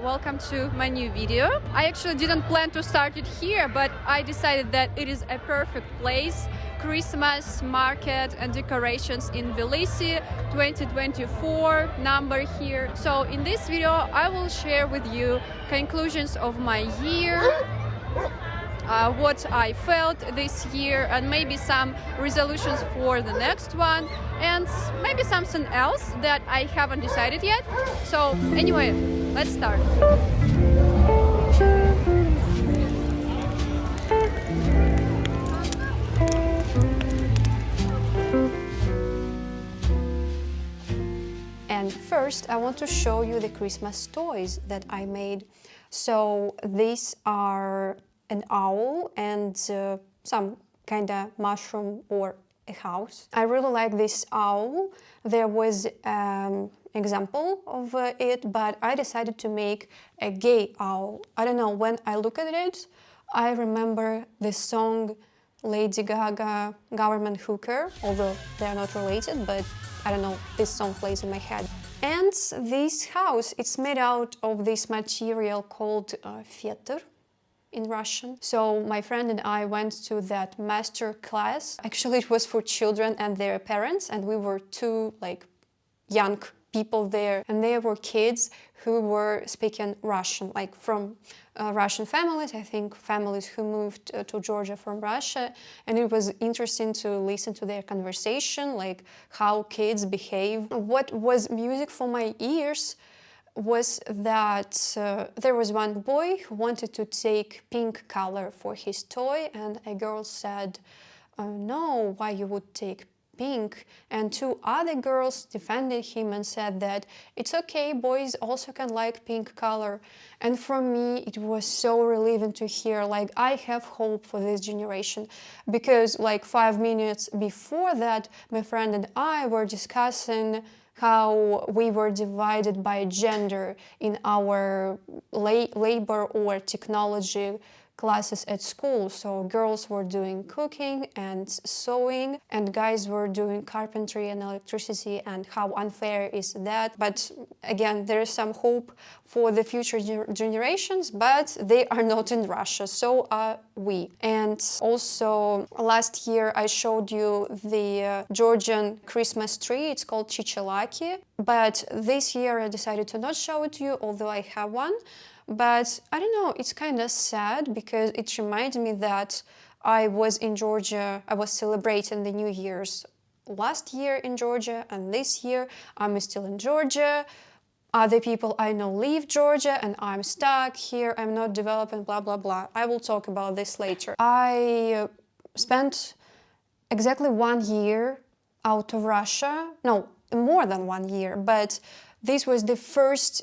Welcome to my new video. I actually didn't plan to start it here, but I decided that it is a perfect place. Christmas market and decorations in Tbilisi 2024 number here. So in this video I will share with you conclusions of my year, what I felt this year, and maybe some resolutions for the next one, and maybe something else that I haven't decided yet. So anyway, let's start. And first I want to show you the Christmas toys that I made. So these are an owl and some kind of mushroom or a house. I really like this owl. There was example of it, but I decided to make a gay owl. I don't know, when I look at it, I remember the song Lady Gaga, Government Hooker, although they are not related, but I don't know, this song plays in my head. And this house, it's made out of this material called fetter in Russian. So my friend and I went to that master class. Actually, it was for children and their parents, and we were two young people there, and there were kids who were speaking Russian, from Russian families, I think families who moved to Georgia from Russia, and it was interesting to listen to their conversation, how kids behave. What was music for my ears was that there was one boy who wanted to take pink color for his toy, and a girl said, no, why you would take pink? And two other girls defended him and said that it's okay, boys also can like pink color. And for me it was so relieving to hear, I have hope for this generation, because 5 minutes before that my friend and I were discussing how we were divided by gender in our labor or technology classes at school. So girls were doing cooking and sewing, and guys were doing carpentry and electricity, and how unfair is that. But again, there is some hope for the future generations, but they are not in Russia, so are we. And also last year I showed you the Georgian Christmas tree. It's called Chichelaki, but this year I decided to not show it to you, although I have one. But I don't know, it's kind of sad because it reminds me that I was in Georgia, I was celebrating the New Year's last year in Georgia, and this year I'm still in Georgia. Other people I know leave Georgia and I'm stuck here, I'm not developing, blah, blah, blah. I will talk about this later. I spent exactly 1 year out of Russia, no, more than 1 year, but this was the first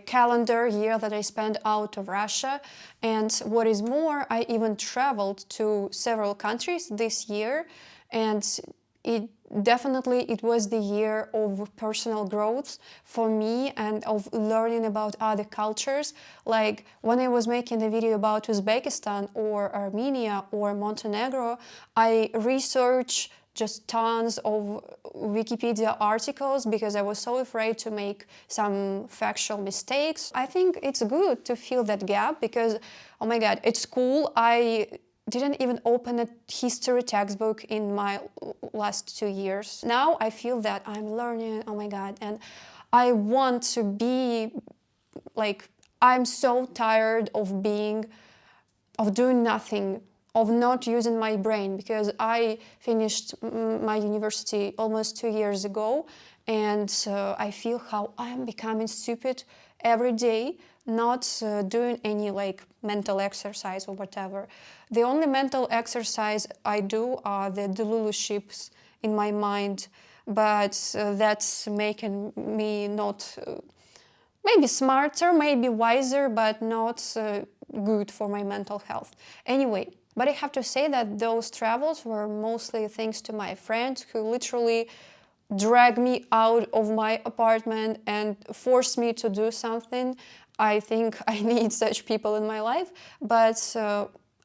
calendar year that I spent out of Russia. And what is more, I even traveled to several countries this year, and it was the year of personal growth for me and of learning about other cultures. When I was making a video about Uzbekistan or Armenia or Montenegro, I researched just tons of Wikipedia articles because I was so afraid to make some factual mistakes. I think it's good to fill that gap because, oh my god, at school I didn't even open a history textbook in my last 2 years. Now I feel that I'm learning, oh my god, and I want to be I'm so tired of doing nothing, of not using my brain, because I finished my university almost 2 years ago, and I feel how I'm becoming stupid every day, not doing any mental exercise or whatever. The only mental exercise I do are the Delulu ships in my mind, but that's making me not maybe smarter, maybe wiser, but not good for my mental health. Anyway, but I have to say that those travels were mostly thanks to my friends who literally dragged me out of my apartment and forced me to do something. I think I need such people in my life, but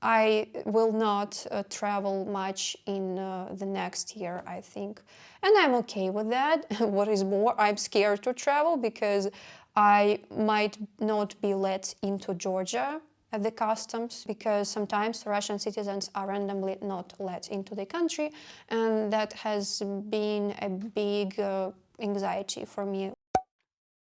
I will not travel much in the next year, I think. And I'm okay with that. What is more, I'm scared to travel because I might not be let into Georgia at the customs, because sometimes Russian citizens are randomly not let into the country, and that has been a big anxiety for me.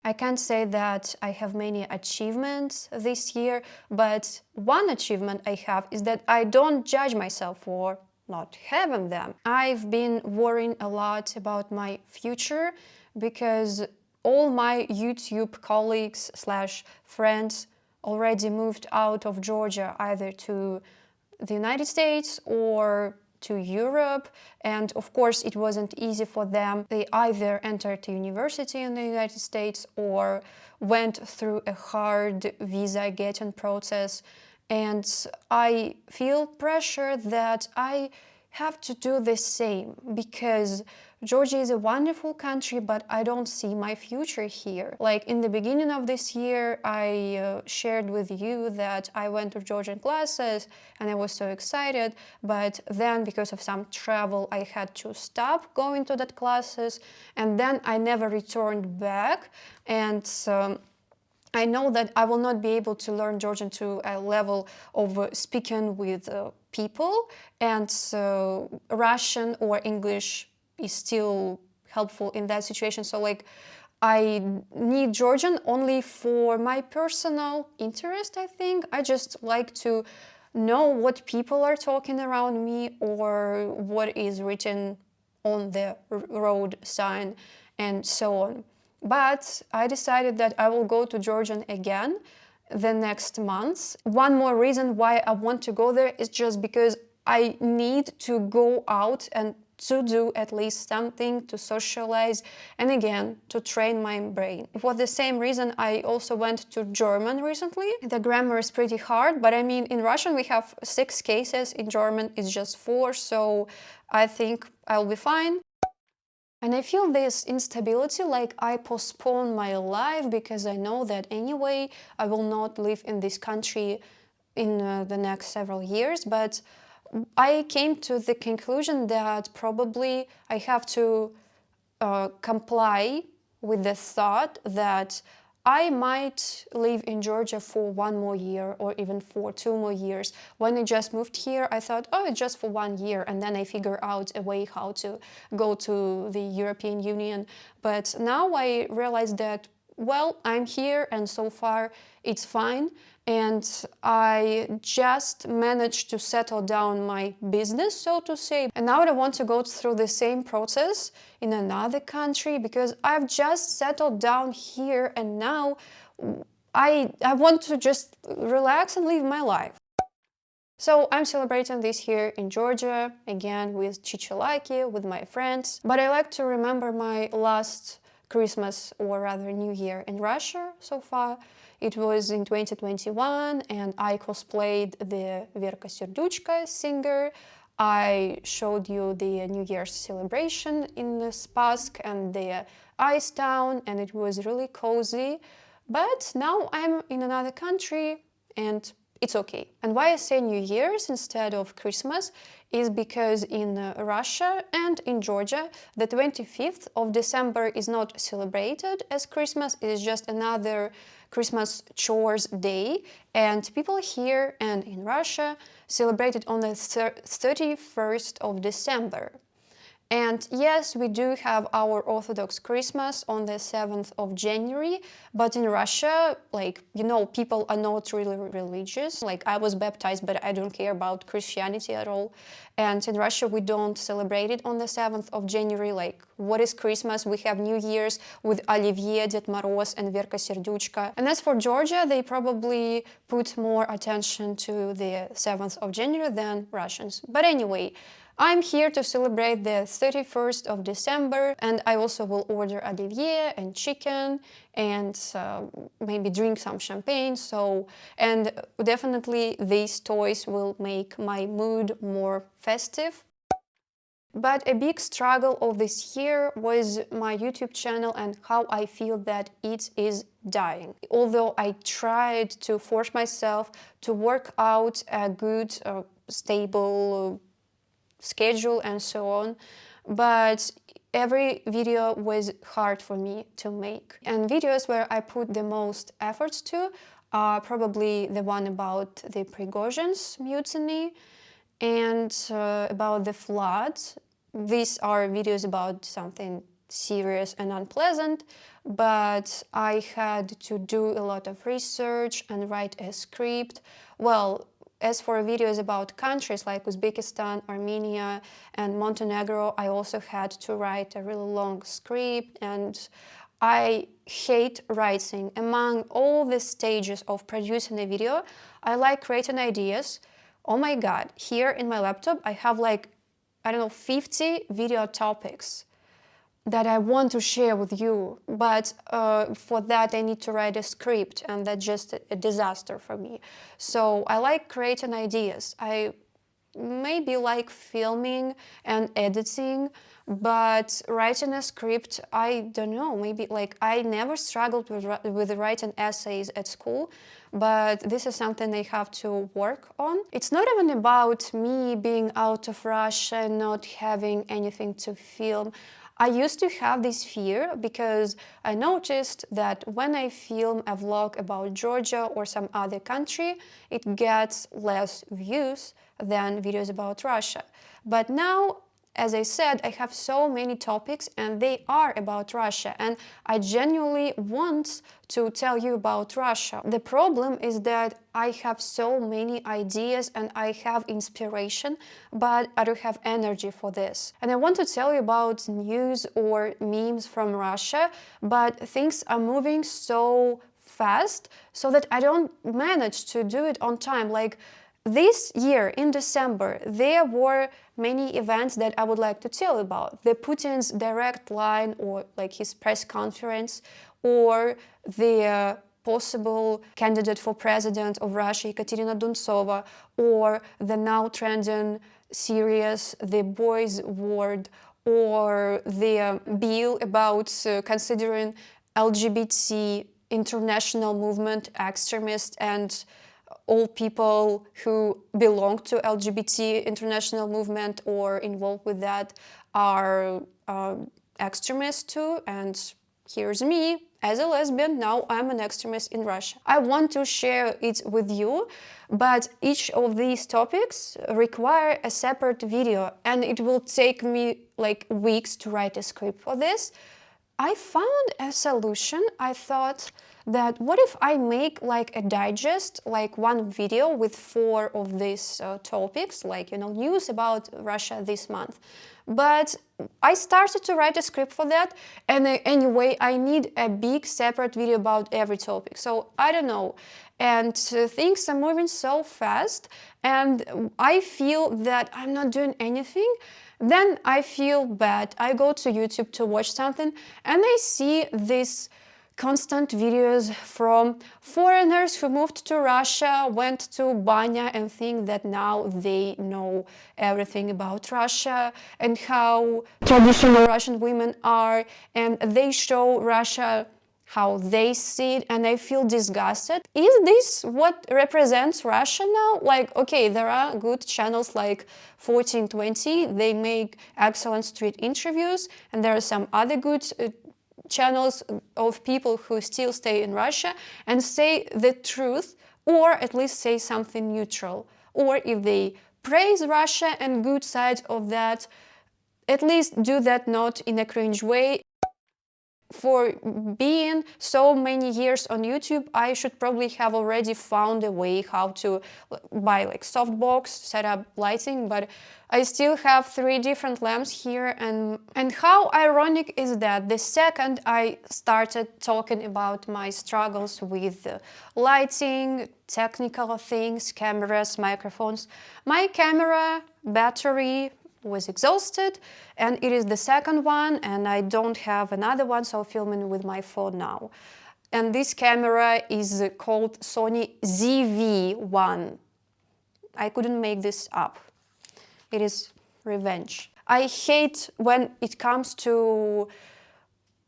I can't say that I have many achievements this year, but one achievement I have is that I don't judge myself for not having them. I've been worrying a lot about my future because all my YouTube colleagues slash friends already moved out of Georgia, either to the United States or to Europe, and of course it wasn't easy for them. They either entered university in the United States or went through a hard visa getting process, and I feel pressure that I have to do the same, because Georgia is a wonderful country, but I don't see my future here. Like in the beginning of this year, I shared with you that I went to Georgian classes and I was so excited, but then because of some travel, I had to stop going to that classes, and then I never returned back. And I know that I will not be able to learn Georgian to a level of speaking with people, and so Russian or English is still helpful in that situation. So like, I need Georgian only for my personal interest, I think. I just like to know what people are talking around me or what is written on the road sign and so on. But I decided that I will go to Georgian again the next month. One more reason why I want to go there is just because I need to go out and to do at least something, to socialize, and again, to train my brain. For the same reason, I also went to German recently. The grammar is pretty hard, but I mean, in Russian we have 6 cases, in German it's just 4, so I think I'll be fine. And I feel this instability, like I postpone my life, because I know that anyway I will not live in this country in the next several years, but I came to the conclusion that probably I have to comply with the thought that I might live in Georgia for 1 more year or even for 2 more years. When I just moved here, I thought, oh, it's just for 1 year, and then I figure out a way how to go to the European Union. But now I realize that, well, I'm here and so far it's fine, and I just managed to settle down my business, so to say. And now I want to go through the same process in another country, because I've just settled down here and now I want to just relax and live my life. So I'm celebrating this year in Georgia, again with chicholaki, with my friends. But I like to remember my last Christmas, or rather New Year, in Russia so far. It was in 2021, and I cosplayed the Verka Serduchka singer. I showed you the New Year's celebration in the Spask and the Ice Town, and it was really cozy. But now I'm in another country, and it's okay. And why I say New Year's instead of Christmas is because in Russia and in Georgia, the 25th of December is not celebrated as Christmas. It is just another Christmas chores day. And people here and in Russia celebrate it on the 31st of December. And yes, we do have our Orthodox Christmas on the 7th of January, but in Russia, like, you know, people are not really religious. Like, I was baptized, but I don't care about Christianity at all. And in Russia, we don't celebrate it on the 7th of January. Like, what is Christmas? We have New Year's with Olivier, Ded Moroz, and Verka Serduchka. And as for Georgia, they probably put more attention to the 7th of January than Russians. But anyway, I'm here to celebrate the 31st of December, and I also will order Olivier and chicken and maybe drink some champagne. And definitely these toys will make my mood more festive. But a big struggle of this year was my YouTube channel and how I feel that it is dying. Although I tried to force myself to work out a good, stable schedule and so on, but every video was hard for me to make. And videos where I put the most efforts to are probably the one about the Prigozhin's mutiny and about the floods. These are videos about something serious and unpleasant, but I had to do a lot of research and write a script. Well, as for videos about countries like Uzbekistan, Armenia, and Montenegro, I also had to write a really long script, and I hate writing. Among all the stages of producing a video, I like creating ideas. Oh my god, here in my laptop I have like, I don't know, 50 video topics that I want to share with you, but for that I need to write a script, and that's just a disaster for me. So I like creating ideas. I maybe like filming and editing, but writing a script, I don't know, maybe like I never struggled with writing essays at school, but this is something I have to work on. It's not even about me being out of Russia and not having anything to film. I used to have this fear because I noticed that when I film a vlog about Georgia or some other country, it gets less views than videos about Russia. But now, as I said, I have so many topics and they are about Russia, and I genuinely want to tell you about Russia. The problem is that I have so many ideas and I have inspiration, but I don't have energy for this. And I want to tell you about news or memes from Russia, but things are moving so fast so that I don't manage to do it on time. Like, this year, in December, there were many events that I would like to tell about. The Putin's direct line, or like his press conference, or the possible candidate for president of Russia, Ekaterina Duntsova, or the now trending series, The Boys' Ward, or the bill about considering LGBT international movement extremist, and all people who belong to LGBT international movement or involved with that are extremists too. And here's me as a lesbian, now I'm an extremist in Russia. I want to share it with you, but each of these topics require a separate video, and it will take me like weeks to write a script for this. I found a solution. I thought that what if I make like a digest, like one video with 4 of these topics, like, you know, news about Russia this month. But I started to write a script for that, and anyway, I need a big separate video about every topic. So I don't know. And things are moving so fast, and I feel that I'm not doing anything. Then I feel bad. I go to YouTube to watch something, and I see these constant videos from foreigners who moved to Russia, went to Banya, and think that now they know everything about Russia and how traditional Russian women are, and they show Russia how they see it, and I feel disgusted. Is this what represents Russia now? Like, okay, there are good channels like 1420, they make excellent street interviews, and there are some other good channels of people who still stay in Russia and say the truth, or at least say something neutral. Or if they praise Russia and good sides of that, at least do that not in a cringe way. For being so many years on YouTube, I should probably have already found a way how to buy like softbox, set up lighting, but I still have 3 different lamps here, and how ironic is that the second I started talking about my struggles with lighting, technical things, cameras, microphones, my camera battery was exhausted, and it is the second one, and I don't have another one, so I'm filming with my phone now. And this camera is called Sony ZV-1. I couldn't make this up. It is revenge. I hate when it comes to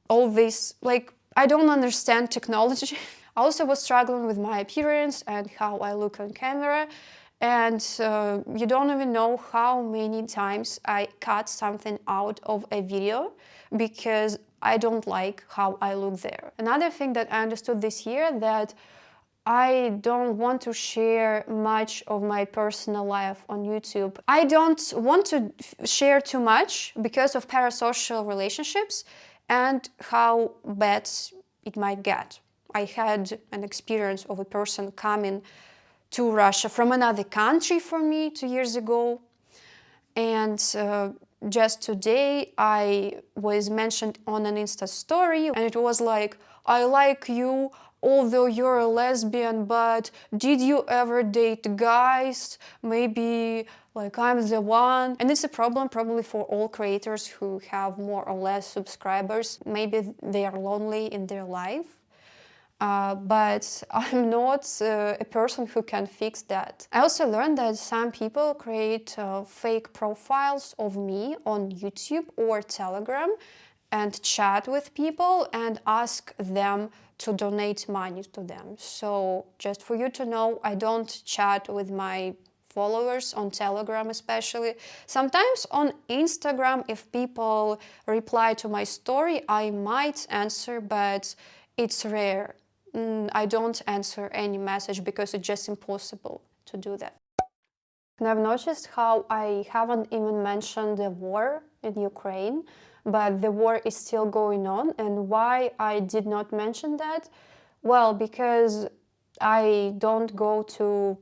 all this, like, I don't understand technology. I also was struggling with my appearance and how I look on camera, and you don't even know how many times I cut something out of a video because I don't like how I look there. Another thing that I understood this year, that I don't want to share much of my personal life on YouTube. I don't want to share too much because of parasocial relationships and how bad it might get. I had an experience of a person coming to Russia from another country for me 2 years ago, and just today I was mentioned on an Insta story, and it was like, I like you although you're a lesbian, but did you ever date guys? Maybe like I'm the one. And it's a problem probably for all creators who have more or less subscribers. Maybe they are lonely in their life. But I'm not a person who can fix that. I also learned that some people create fake profiles of me on YouTube or Telegram and chat with people and ask them to donate money to them. So just for you to know, I don't chat with my followers on Telegram especially. Sometimes on Instagram, if people reply to my story, I might answer, but it's rare. I don't answer any message because it's just impossible to do that. And I've noticed how I haven't even mentioned the war in Ukraine, but the war is still going on. And why I did not mention that? Well, because I don't go to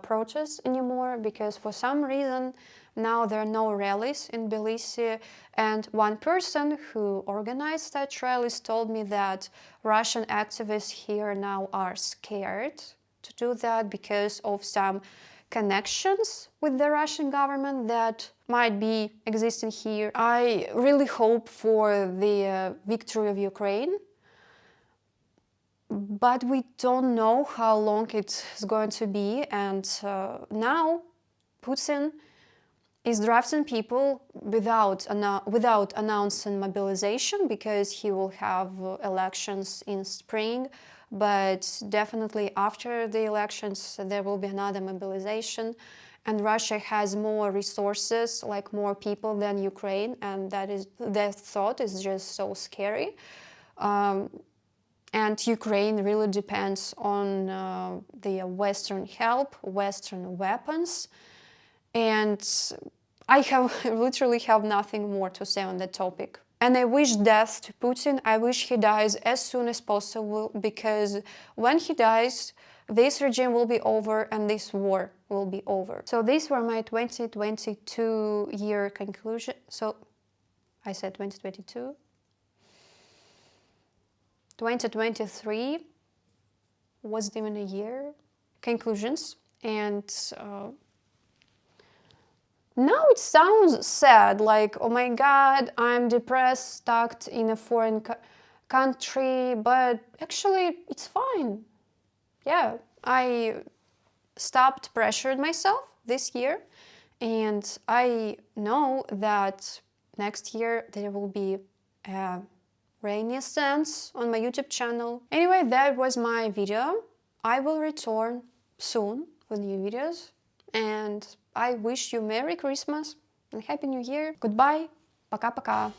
protests anymore, because for some reason now there are no rallies in Tbilisi, and one person who organized that rallies told me that Russian activists here now are scared to do that because of some connections with the Russian government that might be existing here. I really hope for the victory of Ukraine, but we don't know how long it's going to be, and now Putin is drafting people without announcing mobilization, because he will have elections in spring, but definitely after the elections there will be another mobilization, and Russia has more resources, like more people than Ukraine, and that thought is just so scary. And Ukraine really depends on the Western help, Western weapons. And I literally have nothing more to say on that topic. And I wish death to Putin. I wish he dies as soon as possible, because when he dies, this regime will be over and this war will be over. So these were my 2022 year conclusion. So I said 2022. 2023 wasn't even a year. Conclusions. And now it sounds sad, like, oh my god, I'm depressed, stuck in a foreign country, but actually it's fine. Yeah, I stopped pressuring myself this year, and I know that next year there will be a Renaissance on my YouTube channel. Anyway, that was my video. I will return soon with new videos, and I wish you Merry Christmas and Happy New Year. Goodbye. Пока-пока.